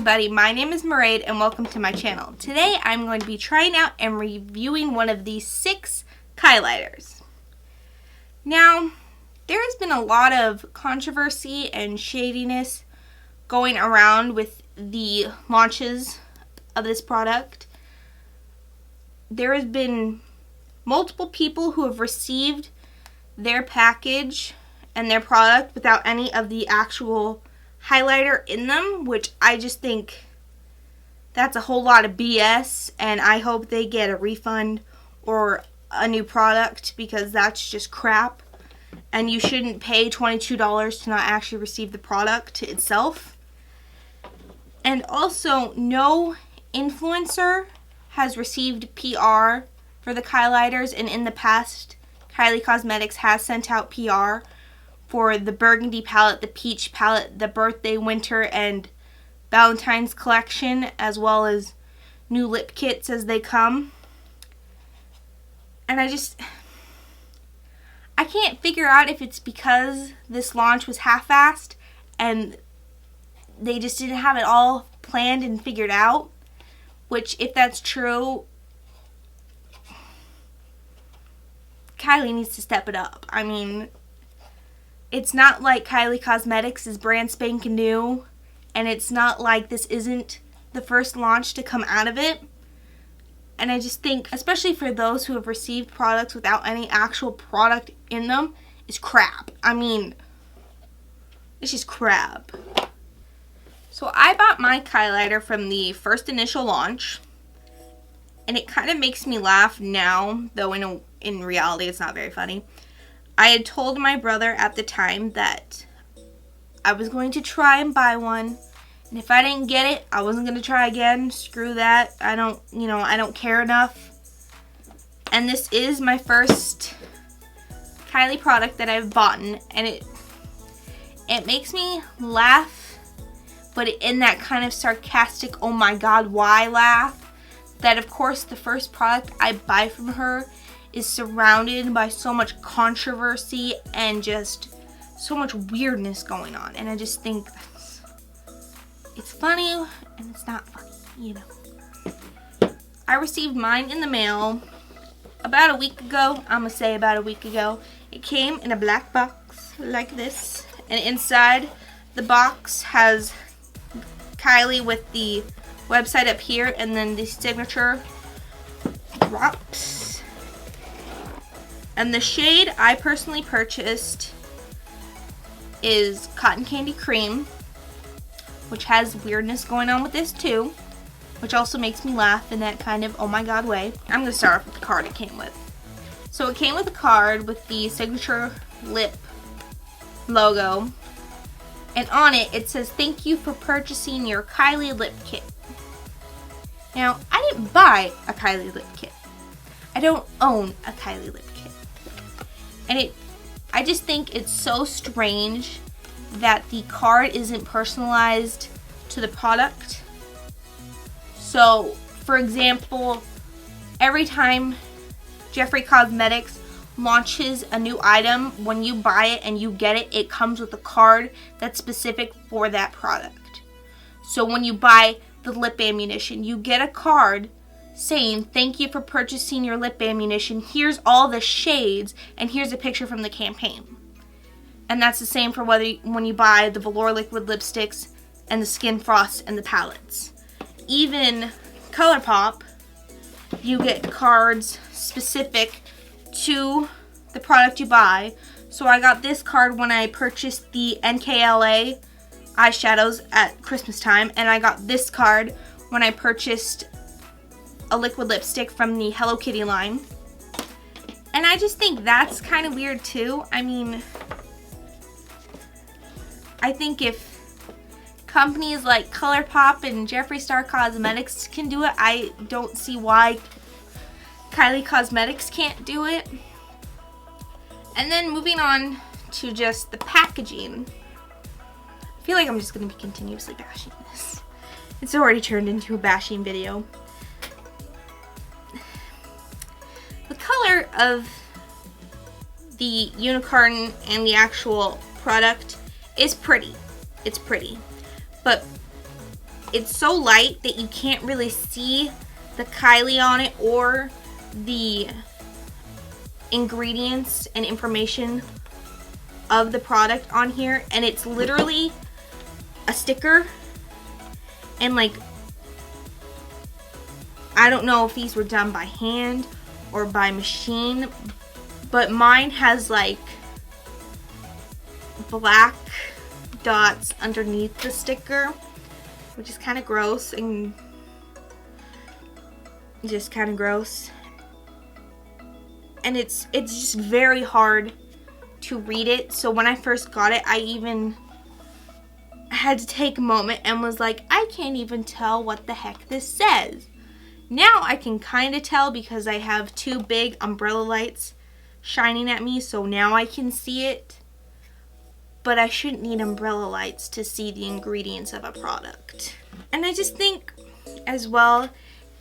everybody, my name is Mairead and welcome to my channel. Today I'm going to be trying out and reviewing one of these 6 Kylighters. Now, there has been a lot of controversy and shadiness going around with the launches of this product. There has been multiple people who have received their package and their product without any of the actual highlighter in them, which I just think that's a whole lot of BS, and I hope they get a refund or a new product because that's just crap, and you shouldn't pay $22 to not actually receive the product itself. And also, no influencer has received PR for the Kylighters, and in the past, Kylie Cosmetics has sent out PR for the burgundy palette, the peach palette, the birthday, winter, and Valentine's collection, as well as new lip kits as they come. And I can't figure out if it's because this launch was half-assed and they just didn't have it all planned and figured out, which, if that's true, Kylie needs to step it up. I mean, it's not like Kylie Cosmetics is brand spanking new, and it's not like this isn't the first launch to come out of it. And I just think, especially for those who have received products without any actual product in them, is crap. I mean, it's just crap. So I bought my Kylighter from the first initial launch, and it kind of makes me laugh now, though in reality it's not very funny. I had told my brother at the time that I was going to try and buy one, and if I didn't get it, I wasn't going to try again. Screw that. I don't care enough. And this is my first Kylie product that I've bought, and it makes me laugh, but in that kind of sarcastic, oh my god, why laugh, that of course the first product I buy from her is surrounded by so much controversy and just so much weirdness going on. And I just think it's funny and it's not funny, you know. I received mine in the mail about a week ago. I'm gonna say about a week ago. It came in a black box like this, and inside the box has Kylie with the website up here and then the signature drops. And the shade I personally purchased is Cotton Candy Creme, which has weirdness going on with this too, which also makes me laugh in that kind of oh my god way. I'm going to start off with the card it came with. So it came with a card with the signature lip logo, and on it it says, "Thank you for purchasing your Kylie lip kit." Now, I didn't buy a Kylie lip kit. I don't own a Kylie lip kit. And I just think it's so strange that the card isn't personalized to the product. So, for example, every time Jeffree Cosmetics launches a new item, when you buy it and you get it, it comes with a card that's specific for that product. So when you buy the lip ammunition, you get a card saying, "Thank you for purchasing your lip ammunition. Here's all the shades, and here's a picture from the campaign." And that's the same for when you buy the velour liquid lipsticks and the Skin Frost and the palettes. Even ColourPop, you get cards specific to the product you buy. So I got this card when I purchased the NKLA eyeshadows at Christmas time, and I got this card when I purchased a liquid lipstick from the Hello Kitty line. And I just think that's kind of weird too. I mean, I think if companies like ColourPop and Jeffree Star Cosmetics can do it, I don't see why Kylie Cosmetics can't do it. And then moving on to just the packaging. I feel like I'm just going to be continuously bashing this. It's already turned into a bashing video. The color of the unicorn and the actual product is pretty. It's pretty. But it's so light that you can't really see the Kylie on it or the ingredients and information of the product on here, and it's literally a sticker, and like, I don't know if these were done by hand or by machine, but mine has like black dots underneath the sticker, which is kind of gross and just kind of gross. And it's just very hard to read it. So when I first got it, I even had to take a moment and was like, I can't even tell what the heck this says. Now I can kind of tell because I have two big umbrella lights shining at me, so now I can see it. But I shouldn't need umbrella lights to see the ingredients of a product. And I just think as well,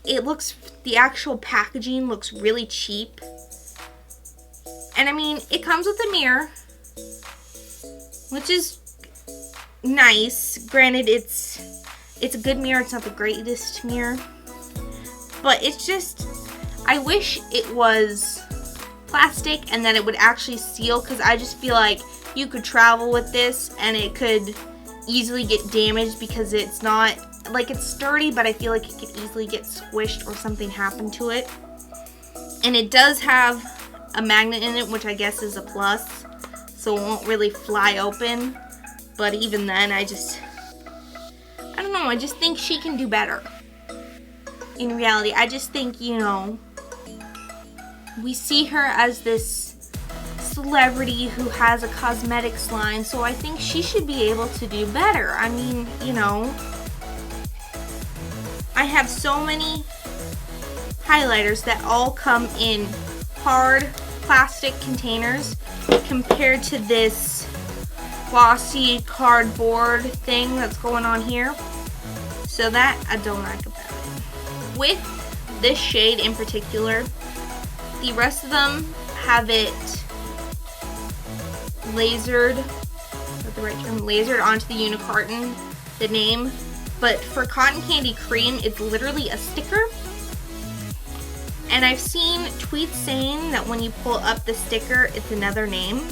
the actual packaging looks really cheap. And I mean, it comes with a mirror, which is nice. Granted, it's a good mirror. It's not the greatest mirror. But it's just, I wish it was plastic and that it would actually seal, because I just feel like you could travel with this and it could easily get damaged because it's not, like, it's sturdy, but I feel like it could easily get squished or something happen to it. And it does have a magnet in it, which I guess is a plus, so it won't really fly open. But even then, I don't know, I just think she can do better. In reality, I just think, you know, we see her as this celebrity who has a cosmetics line, so I think she should be able to do better. I mean, you know, I have so many highlighters that all come in hard plastic containers compared to this glossy cardboard thing that's going on here. So that I don't like about it. With this shade in particular, the rest of them have it lasered, is that the right term? Lasered onto the unicarton, the name. But for Cotton Candy Cream, it's literally a sticker. And I've seen tweets saying that when you pull up the sticker, it's another name.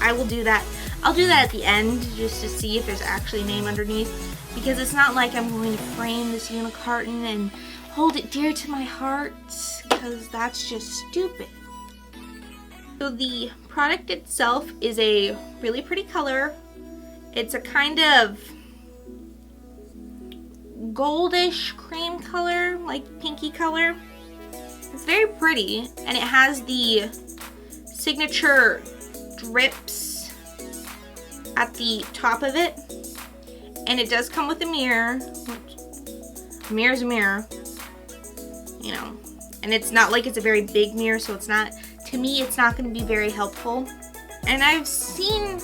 I will do that. I'll do that at the end just to see if there's actually a name underneath. Because it's not like I'm going to frame this unicarton and hold it dear to my heart, because that's just stupid. So the product itself is a really pretty color. It's a kind of goldish cream color, like pinky color. It's very pretty, and it has the signature drips at the top of it. And it does come with a mirror. A mirror's a mirror, you know. And it's not like it's a very big mirror, so it's not, to me, it's not going to be very helpful. And I've seen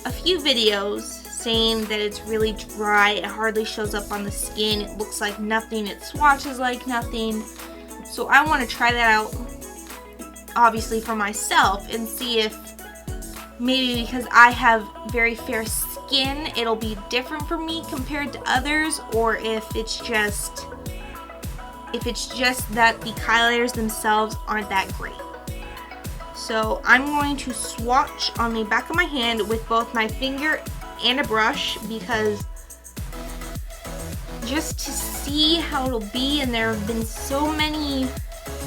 a few videos saying that it's really dry, it hardly shows up on the skin, it looks like nothing, it swatches like nothing. So I want to try that out, obviously for myself, and see if maybe because I have very fair skin, it'll be different for me compared to others, or if it's just that the Kylighters themselves aren't that great. So I'm going to swatch on the back of my hand with both my finger and a brush, because just to see how it'll be. And there have been so many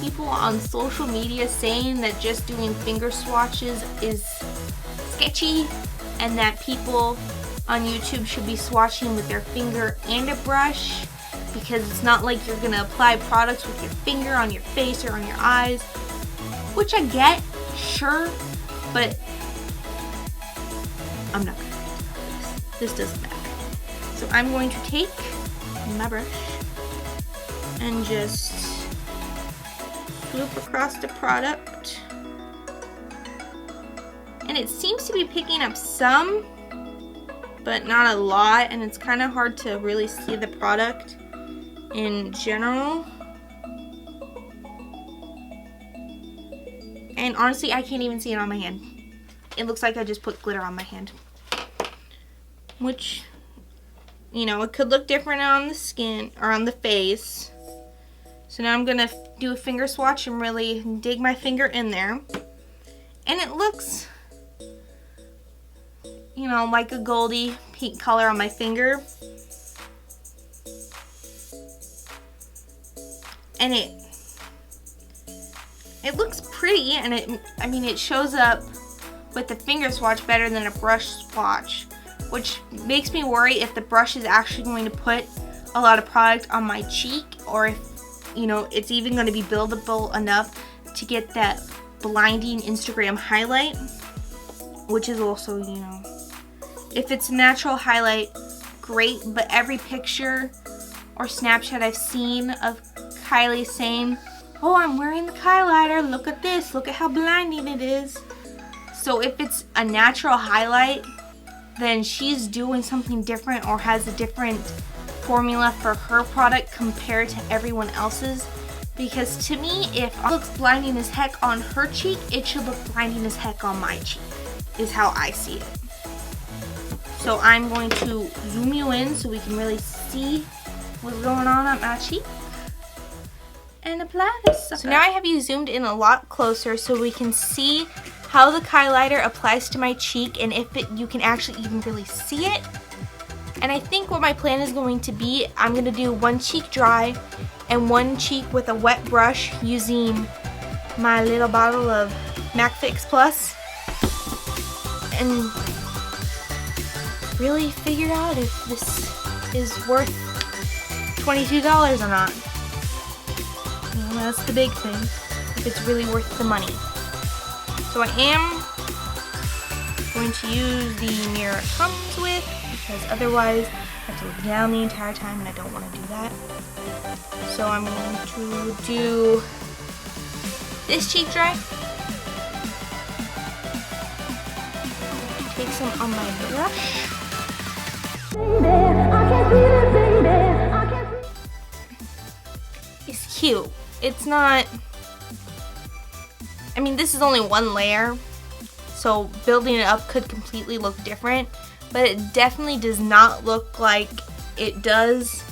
people on social media saying that just doing finger swatches is sketchy, and that people on YouTube should be swatching with their finger and a brush, because it's not like you're gonna apply products with your finger on your face or on your eyes, which I get, sure, but I'm not gonna do this. This doesn't matter. So I'm going to take my brush and just swoop across the product. And it seems to be picking up some, but not a lot, and it's kind of hard to really see the product in general. And honestly, I can't even see it on my hand. It looks like I just put glitter on my hand. which, you know, it could look different on the skin or on the face. So now I'm going to do a finger swatch and really dig my finger in there. And it looks, you know, like a goldy pink color on my finger. And it looks pretty, and it shows up with the finger swatch better than a brush swatch, which makes me worry if the brush is actually going to put a lot of product on my cheek, or if, you know, it's even going to be buildable enough to get that blinding Instagram highlight, which is also, you know, if it's a natural highlight, great, but every picture or Snapchat I've seen of Kylie saying, oh, I'm wearing the Kylighter, look at this, look at how blinding it is. So if it's a natural highlight, then she's doing something different or has a different formula for her product compared to everyone else's. Because to me, if it looks blinding as heck on her cheek, it should look blinding as heck on my cheek, is how I see it. So I'm going to zoom you in so we can really see what's going on my cheek. And apply this sucker. So now I have you zoomed in a lot closer so we can see how the Kylighter applies to my cheek and if you can actually even really see it. And I think what my plan is going to be, I'm going to do one cheek dry and one cheek with a wet brush using my little bottle of MAC Fix Plus, and really figure out if this is worth $22 or not. Well, that's the big thing, if it's really worth the money. So I am going to use the mirror it comes with, because otherwise I have to look down the entire time and I don't want to do that. So I'm going to do this cheek dry. Take some on my brush. It's cute. It's not, I mean, this is only one layer, so building it up could completely look different, but it definitely does not look like it does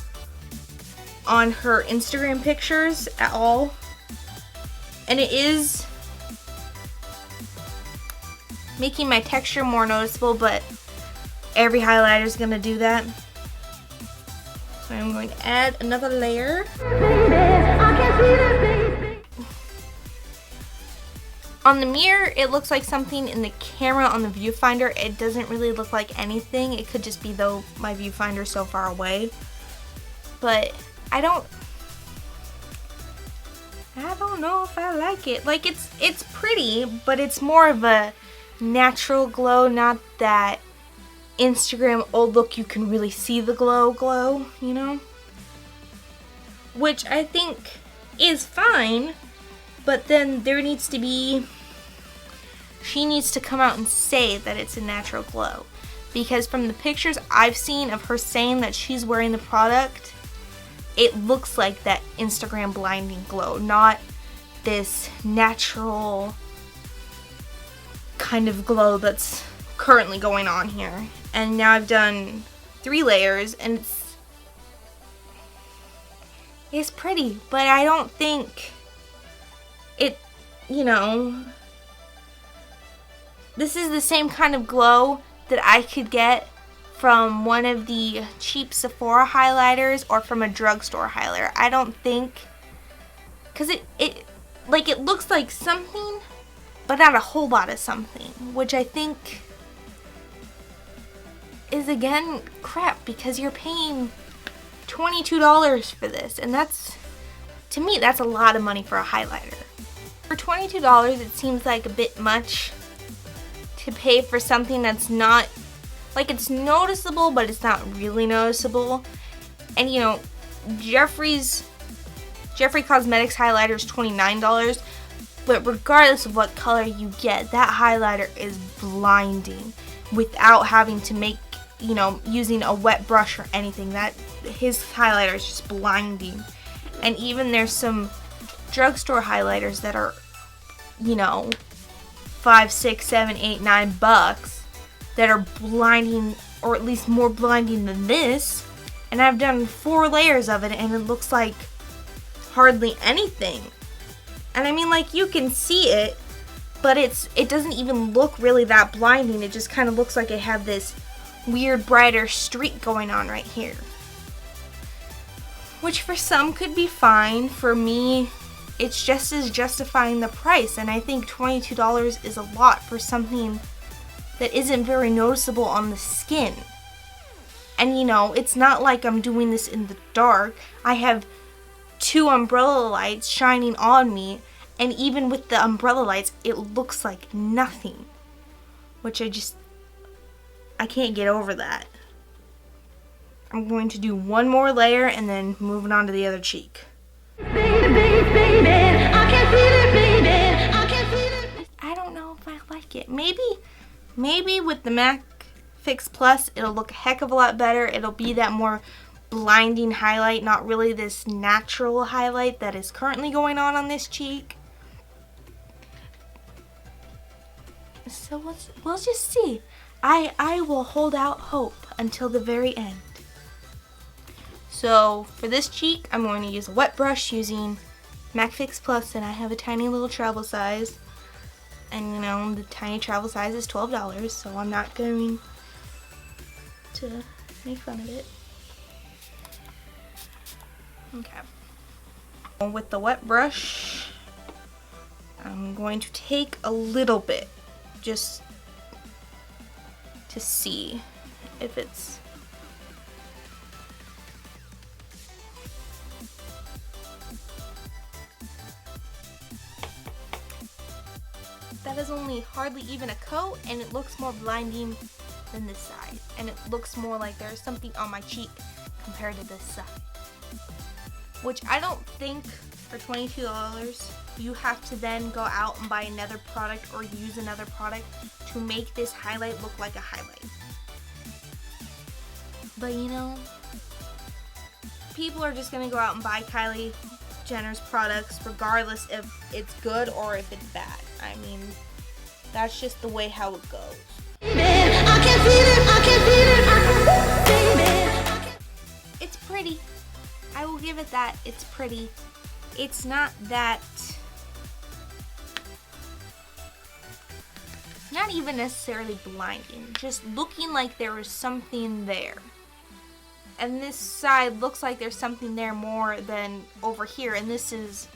on her Instagram pictures at all. And it is making my texture more noticeable, but every highlighter is going to do that. So I'm going to add another layer. On the mirror, it looks like something in the camera on the viewfinder. It doesn't really look like anything. It could just be though my viewfinder is so far away. But I don't know if I like it. Like, it's pretty, but it's more of a natural glow, not that Instagram old look you can really see the glow, you know? Which I think is fine, but then there needs to be, she needs to come out and say that it's a natural glow. Because from the pictures I've seen of her saying that she's wearing the product, it looks like that Instagram blinding glow, not this natural kind of glow that's currently going on here. And now I've done 3 layers and it's pretty, but I don't think it, you know, this is the same kind of glow that I could get from one of the cheap Sephora highlighters or from a drugstore highlighter. I don't think, because it looks like something, but not a whole lot of something, which I think is, again, crap, because you're paying $22 for this, and that's, to me, that's a lot of money for a highlighter. For $22, it seems like a bit much to pay for something that's not, like, it's noticeable, but it's not really noticeable. And, you know, Jeffree Cosmetics highlighter is $29, but regardless of what color you get, that highlighter is blinding without having to make, you know, using a wet brush or anything. That his highlighter is just blinding. And even there's some drugstore highlighters that are, you know, $5, $6, $7, $8, $9 that are blinding or at least more blinding than this. And I've done 4 layers of it and it looks like hardly anything. And I mean, like, you can see it, but it doesn't even look really that blinding. It just kind of looks like I have this weird brighter streak going on right here. Which for some could be fine. For me, it's just as justifying the price. And I think $22 is a lot for something that isn't very noticeable on the skin. And you know, it's not like I'm doing this in the dark. I have 2 umbrella lights shining on me, and even with the umbrella lights, it looks like nothing. Which I can't get over that. I'm going to do 1 more layer and then moving on to the other cheek. I don't know if I like it. Maybe with the MAC Fix Plus, it'll look a heck of a lot better. It'll be that more blinding highlight, not really this natural highlight that is currently going on this cheek. So we'll just see. I will hold out hope until the very end. So for this cheek, I'm going to use a wet brush using MAC Fix Plus, and I have a tiny little travel size. And you know, the tiny travel size is $12, so I'm not going to make fun of it. Okay. With the wet brush, I'm going to take a little bit just to see if it's that is only hardly even a coat, and it looks more blinding than this side, and it looks more like there's something on my cheek compared to this side, which I don't think for $22 you have to then go out and buy another product or use another product to make this highlight look like a highlight. But you know, people are just gonna go out and buy Kylie Jenner's products regardless if it's good or if it's bad. I mean, that's just the way how it goes. It's pretty. I will give it that. It's pretty. It's not that, not even necessarily blinding, just looking like there was something there. And this side looks like there's something there more than over here, and this is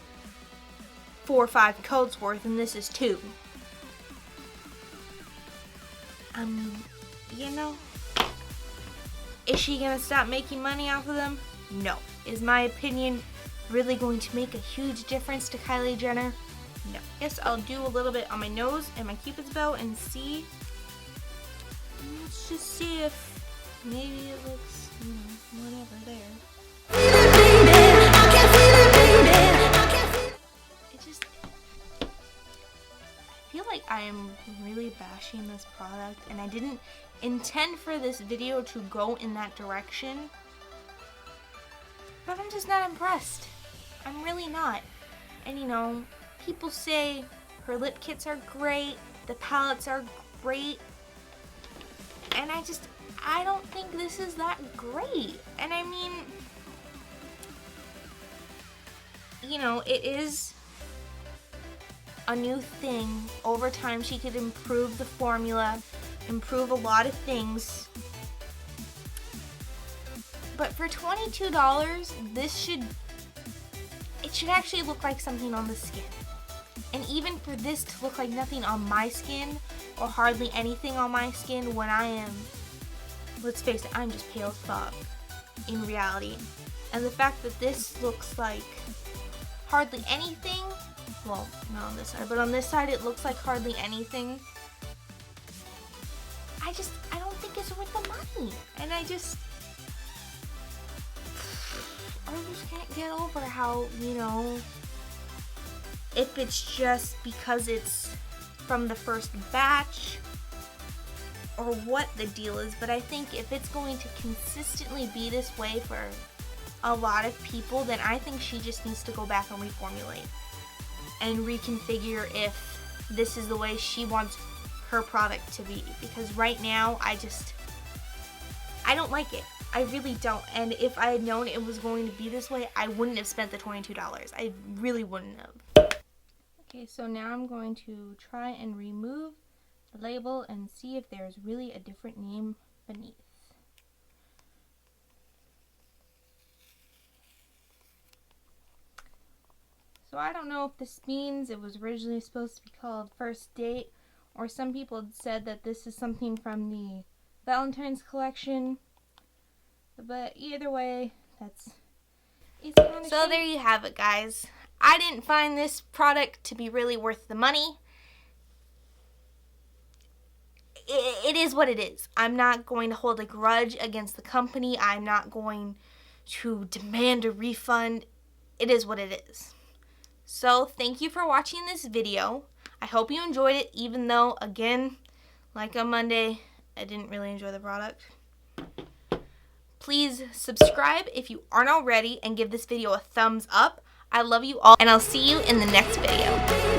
4 or 5 coats worth, and this is 2. You know, is she gonna stop making money off of them? No. Is my opinion really going to make a huge difference to Kylie Jenner? No. Yes, I'll do a little bit on my nose and my Cupid's bow and see. Let's just see if maybe it looks, you know, whatever there. It just, I feel like I am really bashing this product, and I didn't intend for this video to go in that direction, but I'm just not impressed. I'm really not. And you know, people say her lip kits are great, the palettes are great, and I don't think this is that great. And I mean, you know, it is a new thing. Over time, she could improve the formula, improve a lot of things. But for $22, it should actually look like something on the skin. And even for this to look like nothing on my skin, or hardly anything on my skin, when I am, let's face it, I'm just pale as fuck in reality. And the fact that this looks like hardly anything, well, not on this side, but on this side it looks like hardly anything. I don't think it's worth the money. And I just can't get over how, you know, if it's just because it's from the first batch or what the deal is, but I think if it's going to consistently be this way for a lot of people, then I think she just needs to go back and reformulate and reconfigure if this is the way she wants her product to be. Because right now, I don't like it. I really don't. And if I had known it was going to be this way, I wouldn't have spent the $22. I really wouldn't have. Okay, so now I'm going to try and remove the label and see if there's really a different name beneath. So I don't know if this means it was originally supposed to be called First Date, or some people had said that this is something from the Valentine's collection. But either way, it's kind of so shady. There you have it, guys. I didn't find this product to be really worth the money. It is what it is. I'm not going to hold a grudge against the company. I'm not going to demand a refund. It is what it is. So thank you for watching this video. I hope you enjoyed it, even though, again, like on Monday, I didn't really enjoy the product. Please subscribe if you aren't already and give this video a thumbs up. I love you all, and I'll see you in the next video.